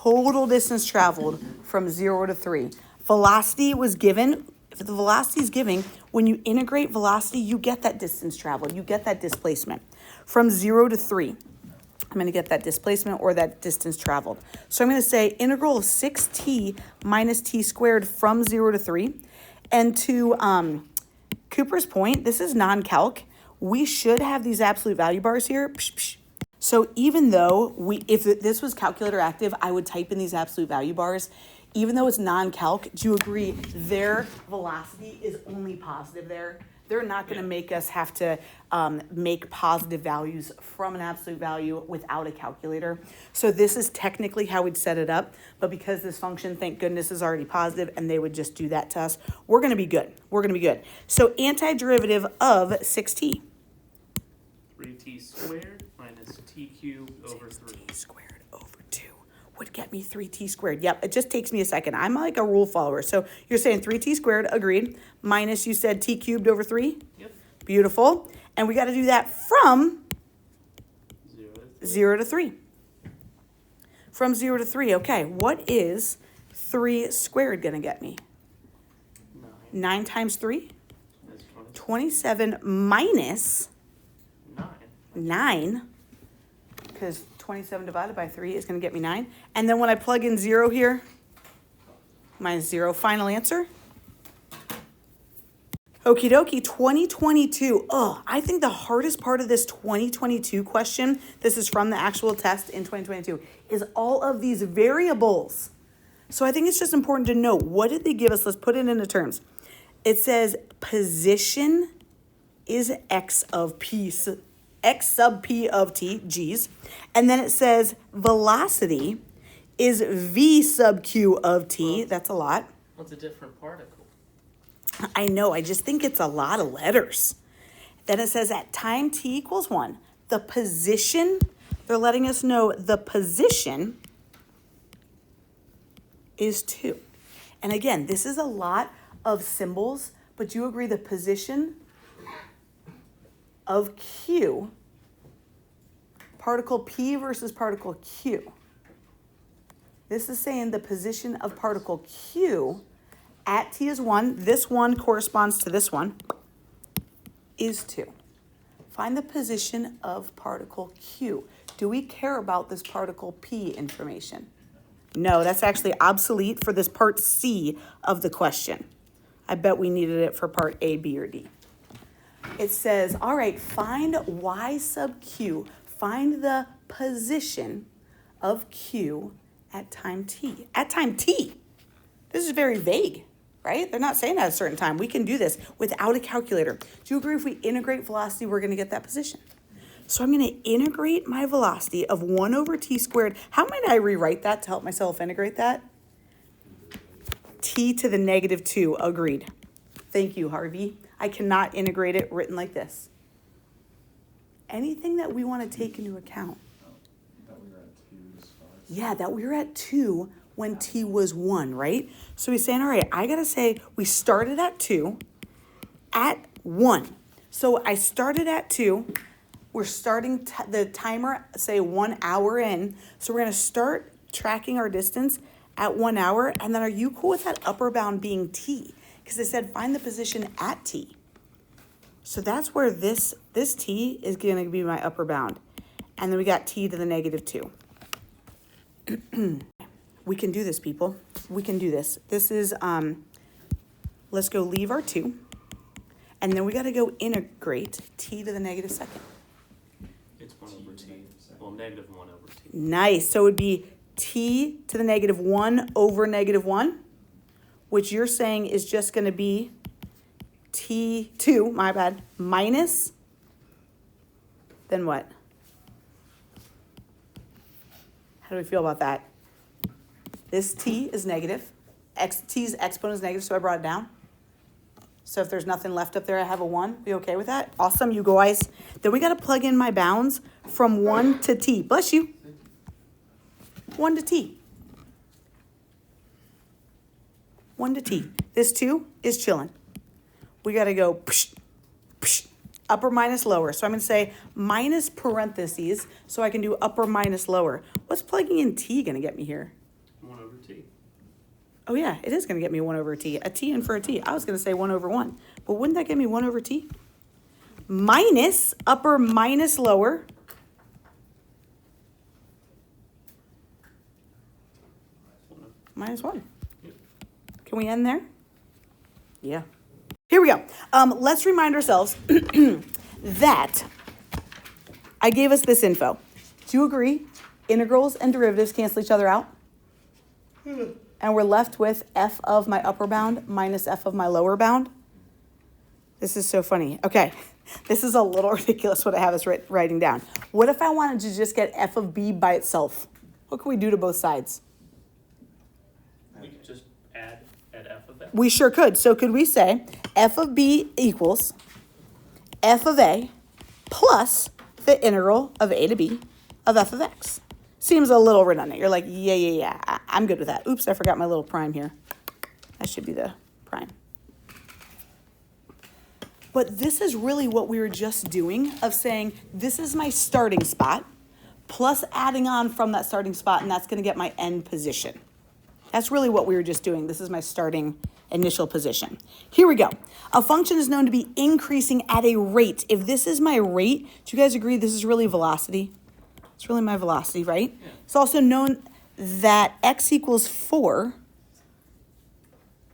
total distance traveled from 0 to 3. Velocity was given. If the velocity is given, when you integrate velocity, you get that distance traveled. You get that displacement. From 0 to 3, I'm going to get that displacement or that distance traveled. So I'm going to say integral of 6t minus t squared from 0 to 3. And to Cooper's point, this is non-calc. We should have these absolute value bars here. So even though if this was calculator active, I would type in these absolute value bars. Even though it's non-calc, do you agree their velocity is only positive there? They're not going to make us have to make positive values from an absolute value without a calculator. So this is technically how we'd set it up. But because this function, thank goodness, is already positive and they would just do that to us, we're going to be good. We're going to be good. So antiderivative of 6t. 3t squared minus t cubed over 3. 6t squared over 2 would get me 3t squared. Yep, it just takes me a second. I'm like a rule follower. So you're saying 3t squared, agreed, minus you said t cubed over 3? Yep. Beautiful. And we got to do that from 0 to 3. From 0 to 3. Okay, what is 3 squared going to get me? 9 times 3? That's 27 minus 9, because 27 divided by 3 is going to get me 9. And then when I plug in 0 here, minus 0, final answer. Okie dokie, 2022. Oh, I think the hardest part of this 2022 question, this is from the actual test in 2022, is all of these variables. So I think it's just important to know, what did they give us? Let's put it into terms. It says position is x of p, x sub p of t, g's. And then it says velocity is v sub q of t. That's a lot. What's a different particle? I know, I just think it's a lot of letters. Then it says at time t equals 1, the position, they're letting us know the position is 2. And again, this is a lot of symbols, but do you agree the position of q, particle p versus particle q. This is saying the position of particle q at t is 1, this 1 corresponds to this one, is 2. Find the position of particle q. Do we care about this particle p information? No, that's actually obsolete for this part C of the question. I bet we needed it for part A, B, or D. It says, all right, find y sub q. Find the position of q at time t. At time t. This is very vague, right? They're not saying at a certain time. We can do this without a calculator. Do you agree if we integrate velocity, we're going to get that position? So I'm going to integrate my velocity of 1 over t squared. How might I rewrite that to help myself integrate that? T to the negative 2. Agreed. Thank you, Harvey. I cannot integrate it written like this. Anything that we want to take into account. That we were at 2 to start. Yeah, that we were at 2 when t was 1, right? So we're saying, all right, I got to say we started at 2 at 1. So I started at 2. We're starting the timer, say 1 hour in. So we're going to start tracking our distance at 1 hour. And then are you cool with that upper bound being t? Because it said find the position at t. So that's where this t is going to be my upper bound. And then we got t to the negative 2. We can do this, people. We can do this. This is, let's go leave our 2. And then we got to go integrate t to the negative 2nd. It's 1 over t. Well, negative 1 over t. Nice. So it would be t to the negative 1 over negative 1, which you're saying is just going to be t2, my bad, minus, then what? How do we feel about that? This t is negative. T's exponent is negative, so I brought it down. So if there's nothing left up there, I have a 1. Be okay with that? Awesome, you guys. Then we got to plug in my bounds from 1 to t. Bless you. 1 to t. 1 to t. This 2 is chilling. We got to go psh, psh, upper minus lower. So I'm going to say minus parentheses so I can do upper minus lower. What's plugging in t going to get me here? Oh yeah, it is gonna get me 1 over t. A t in for a t. I was gonna say 1 over 1. But wouldn't that get me 1 over t? Minus upper minus lower. Minus 1. Can we end there? Yeah. Here we go. Let's remind ourselves that I gave us this info. Do you agree? Integrals and derivatives cancel each other out? And we're left with f of my upper bound minus f of my lower bound. This is so funny. Okay, this is a little ridiculous what I have us writing down. What if I wanted to just get f of b by itself? What can we do to both sides? We could just add f of that. We sure could. So could we say f of b equals f of a plus the integral of a to b of f of x? Seems a little redundant. You're like, yeah. I'm good with that. Oops, I forgot my little prime here. That should be the prime. But this is really what we were just doing of saying, this is my starting spot, plus adding on from that starting spot, and that's going to get my end position. That's really what we were just doing. This is my starting initial position. Here we go. A function is known to be increasing at a rate. If this is my rate, do you guys agree this is really velocity? It's really my velocity, right? Yeah. It's also known that x equals 4.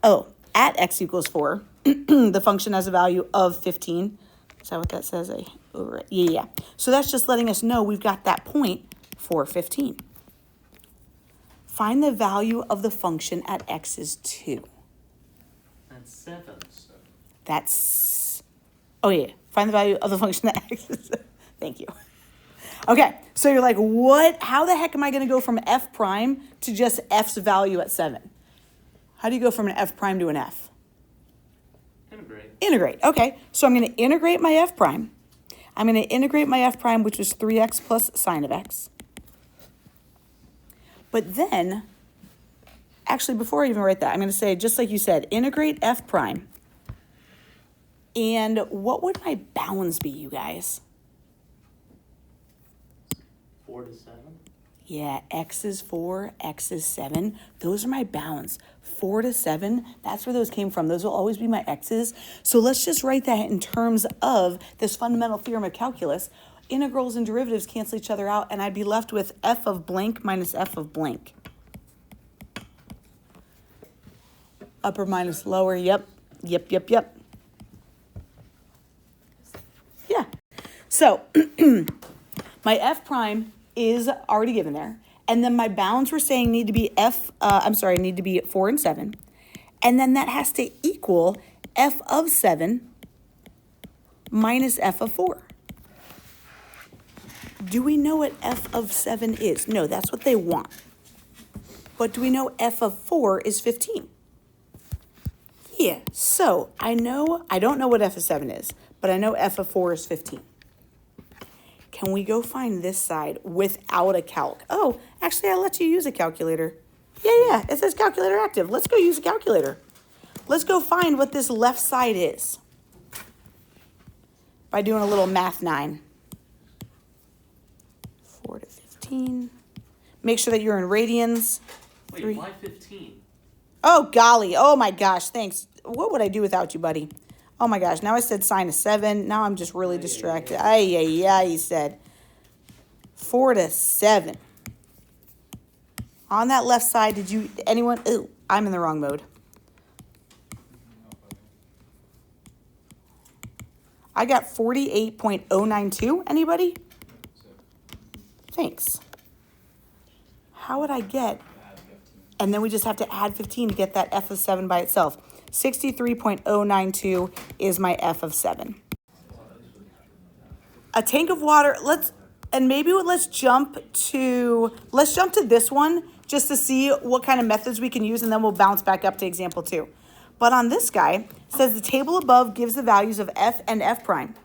Oh, at x equals 4, the function has a value of 15. Is that what that says? Yeah. So that's just letting us know we've got that point for 15. Find the value of the function at x is 2. That's 7. That's, oh yeah, find the value of the function at x is 7. Thank you. Okay, so you're like, what? How the heck am I going to go from f prime to just f's value at 7? How do you go from an f prime to an f? Integrate. Okay, so I'm going to integrate my f prime. I'm going to integrate my f prime, which is 3x plus sine of x. But then, actually, before I even write that, I'm going to say, just like you said, integrate f prime. And what would my bounds be, you guys? 4 to 7. Yeah, x is 4, x is 7. Those are my bounds. 4 to 7, that's where those came from. Those will always be my x's. So let's just write that in terms of this fundamental theorem of calculus. Integrals and derivatives cancel each other out, and I'd be left with f of blank minus f of blank. Upper minus lower, yep. Yeah. So my f prime is already given there. And then my bounds we're saying need to be need to be 4 and 7. And then that has to equal f of 7 minus f of 4. Do we know what f of 7 is? No, that's what they want. But do we know f of 4 is 15? Yeah, so I don't know what f of 7 is, but I know f of 4 is 15. Can we go find this side without a calc? Oh, actually, I'll let you use a calculator. Yeah, it says calculator active. Let's go use a calculator. Let's go find what this left side is by doing a little math 9. 4 to 15. Make sure that you're in radians. Wait, why 15? Oh, golly. Oh, my gosh. Thanks. What would I do without you, buddy? Oh, my gosh. Now I said sine of 7. Now I'm just really distracted. He said 4 to 7. On that left side, anyone? Ooh, I'm in the wrong mode. I got 48.092. Anybody? Thanks. How would I get? And then we just have to add 15 to get that f of 7 by itself. 63.092 is my f of 7. A tank of water, let's jump to this one just to see what kind of methods we can use, and then we'll bounce back up to example 2. But on this guy, it says the table above gives the values of f and f prime.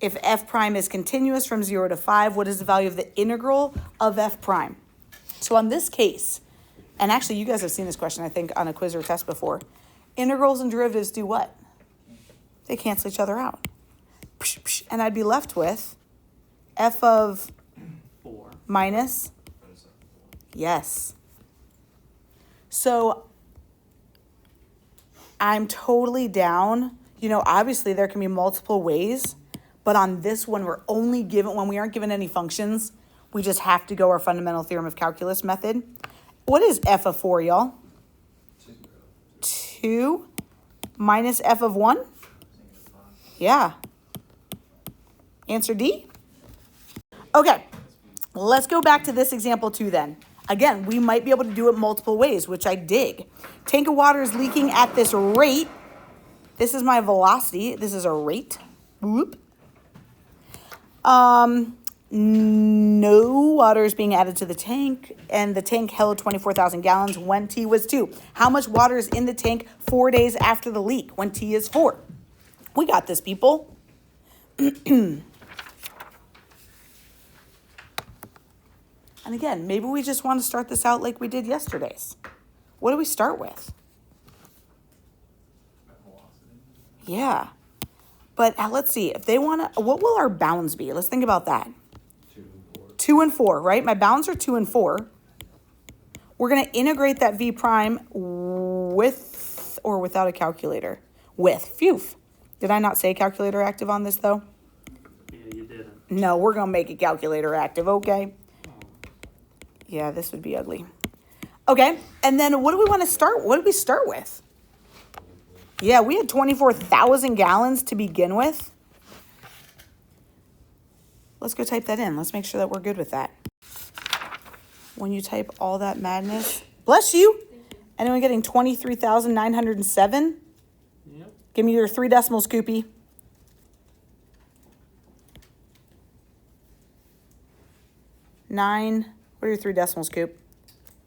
If f prime is continuous from 0 to 5, what is the value of the integral of f prime? So on this case, and actually you guys have seen this question, I think, on a quiz or test before. Integrals and derivatives do what? They cancel each other out. And I'd be left with f of 4 minus, yes. So I'm totally down. You know, obviously there can be multiple ways, but on this one, when we aren't given any functions, we just have to go our fundamental theorem of calculus method. What is f of 4, y'all? 2 minus f of 1? Yeah. Answer D? Okay, let's go back to this example 2 then. Again, we might be able to do it multiple ways, which I dig. Tank of water is leaking at this rate. This is my velocity. This is a rate. Whoop. No water is being added to the tank, and the tank held 24,000 gallons when T was 2. How much water is in the tank 4 days after the leak when T is 4? We got this, people. And again, maybe we just want to start this out like we did yesterday's. What do we start with? Yeah. But let's see, if they want to, what will our bounds be? Let's think about that. 2 and 4, right? My bounds are 2 and 4. We're going to integrate that v prime with or without a calculator. With. Phew. Did I not say calculator active on this, though? Yeah, you didn't. No, we're going to make it calculator active, okay? Yeah, this would be ugly. Okay, and then what do we want to start? What did we start with? Yeah, we had 24,000 gallons to begin with. Let's go type that in. Let's make sure that we're good with that. When you type all that madness, bless you. Anyone getting 23,907? Yep. Give me your 3 decimals, Scoopy. 9. What are your 3 decimals, Coop?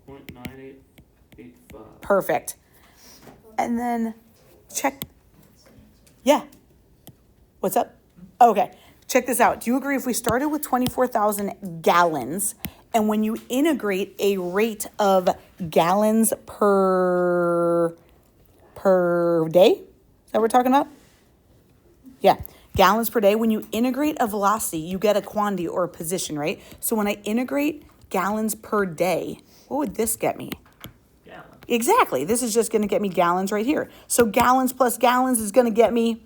0.9885. Perfect. And then check. Yeah. What's up? Okay. Check this out. Do you agree if we started with 24,000 gallons and when you integrate a rate of gallons per day? Is that what we're talking about? Yeah. Gallons per day. When you integrate a velocity, you get a quantity or a position, right? So when I integrate gallons per day, what would this get me? Gallon. Exactly. This is just going to get me gallons right here. So gallons plus gallons is going to get me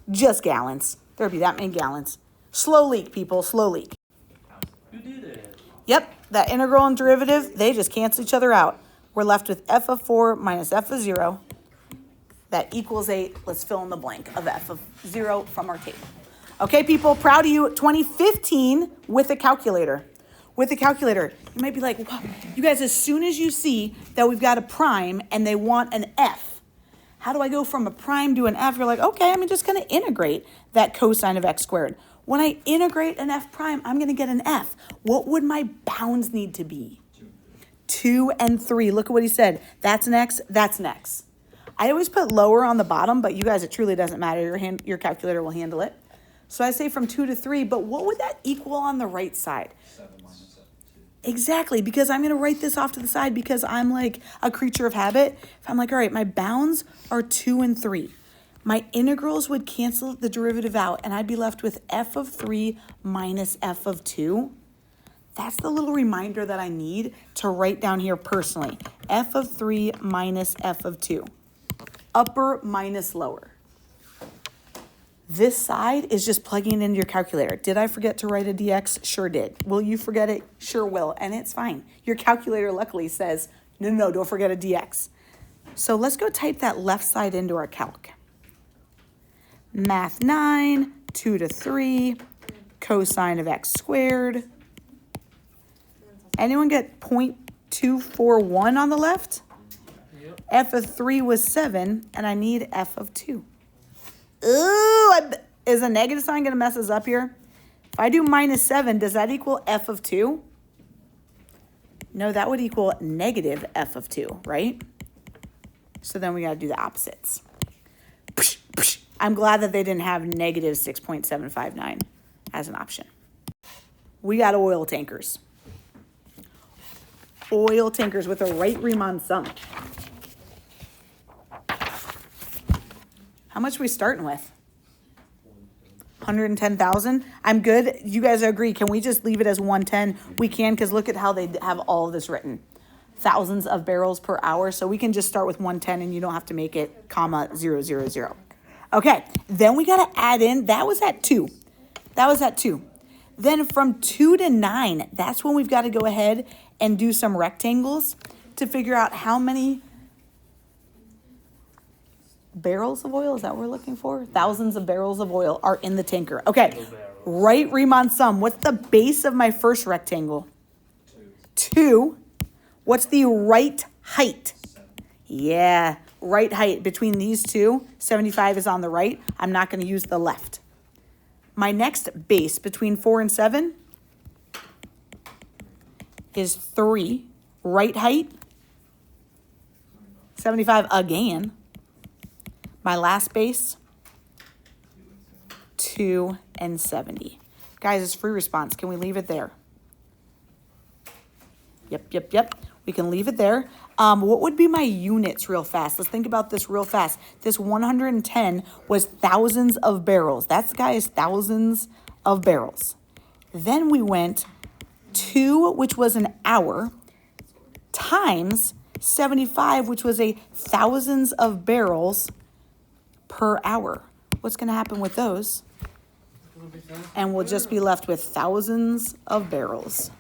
just gallons. There'd be that many gallons. Slow leak, people. Slow leak. Who did it? Yep. That integral and derivative, they just cancel each other out. We're left with f of 4 minus f of 0. That equals 8. Let's fill in the blank of f of 0 from our table. Okay, people, proud of you. 2015 with a calculator. With a calculator. You might be like, wow, you guys, as soon as you see that we've got a prime and they want an f, how do I go from a prime to an f? You're like, okay, I'm just going to integrate that cosine of x squared. When I integrate an f prime, I'm going to get an f. What would my bounds need to be? 2 and 3. Look at what he said. That's an x. That's an x. I always put lower on the bottom, but you guys, it truly doesn't matter. Your calculator will handle it. So I say from 2 to 3, but what would that equal on the right side? 7 minus 7, 2. Exactly, because I'm going to write this off to the side because I'm like a creature of habit. If I'm like, all right, my bounds are 2 and 3. My integrals would cancel the derivative out, and I'd be left with f of 3 minus f of 2. That's the little reminder that I need to write down here personally. F of 3 minus f of 2. Upper minus lower. This side is just plugging it into your calculator. Did I forget to write a dx? Sure did. Will you forget it? Sure will. And it's fine. Your calculator luckily says, no, don't forget a dx. So let's go type that left side into our calc. Math 9, 2 to 3, cosine of x squared. Anyone get 0.241 on the left? Yep. F of 3 was 7, and I need f of 2. Ooh, is a negative sign going to mess us up here? If I do minus 7, does that equal f of 2? No, that would equal negative f of 2, right? So then we got to do the opposites. I'm glad that they didn't have negative 6.759 as an option. We got oil tankers. Oil tankers with a right Riemann sum. How much are we starting with? 110,000? I'm good. You guys agree. Can we just leave it as 110? We can, because look at how they have all of this written. thousands of barrels per hour. So we can just start with 110 and you don't have to make it comma 000. Okay, then we got to add in, that was at 2. That was at 2. Then from 2 to 9, that's when we've got to go ahead and do some rectangles to figure out how many barrels of oil, is that what we're looking for? Thousands of barrels of oil are in the tanker. Okay, right Riemann sum. What's the base of my first rectangle? 2. What's the right height? Yeah, right height between these two. 75 is on the right. I'm not going to use the left. My next base between 4 and 7 is 3. Right height, 75 again. My last base, 2 and 70. Guys, it's free response. Can we leave it there? Yep. We can leave it there. What would be my units real fast? Let's think about this real fast. This 110 was thousands of barrels. That guy is thousands of barrels. Then we went 2, which was an hour, times 75, which was a thousands of barrels per hour. What's going to happen with those? And we'll just be left with thousands of barrels.